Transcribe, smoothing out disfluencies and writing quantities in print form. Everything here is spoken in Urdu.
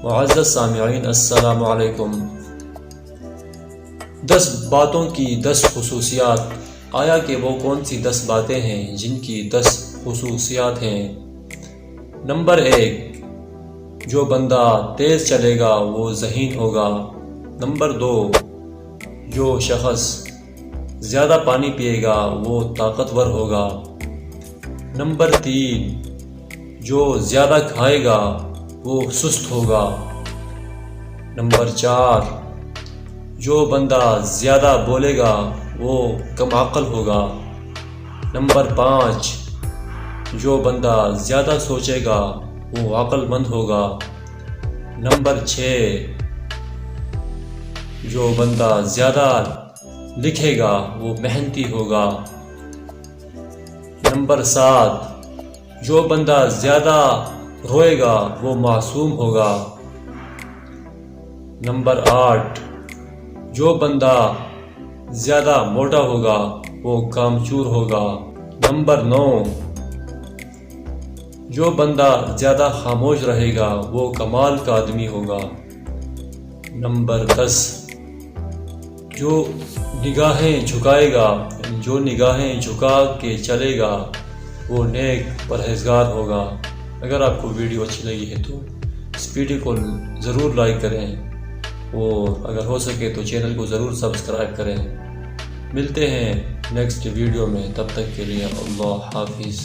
معزز سامعین السلام علیکم۔ 10 باتوں کی 10 خصوصیات۔ آیا کہ وہ کون سی 10 باتیں ہیں جن کی 10 خصوصیات ہیں؟ نمبر 1، جو بندہ تیز چلے گا وہ ذہین ہوگا۔ نمبر 2، جو شخص زیادہ پانی پیے گا وہ طاقتور ہوگا۔ نمبر 3، جو زیادہ کھائے گا وہ سست ہوگا۔ نمبر 4، جو بندہ زیادہ بولے گا وہ کم عقل ہوگا۔ نمبر 5، جو بندہ زیادہ سوچے گا وہ عقل مند ہوگا۔ نمبر 6، جو بندہ زیادہ لکھے گا وہ محنتی ہوگا۔ نمبر 7، جو بندہ زیادہ روئے گا وہ معصوم ہوگا۔ نمبر 8، جو بندہ زیادہ موٹا ہوگا وہ کامچور ہوگا۔ نمبر 9، جو بندہ زیادہ خاموش رہے گا وہ کمال کا آدمی ہوگا۔ نمبر 10، جو نگاہیں جھکائے گا، جو نگاہیں جھکا کے چلے گا وہ نیک پرہیزگار ہوگا۔ اگر آپ کو ویڈیو اچھی لگی ہے تو اس ویڈیو کو ضرور لائک کریں اور اگر ہو سکے تو چینل کو ضرور سبسکرائب کریں۔ ملتے ہیں نیکسٹ ویڈیو میں، تب تک کے لیے اللہ حافظ۔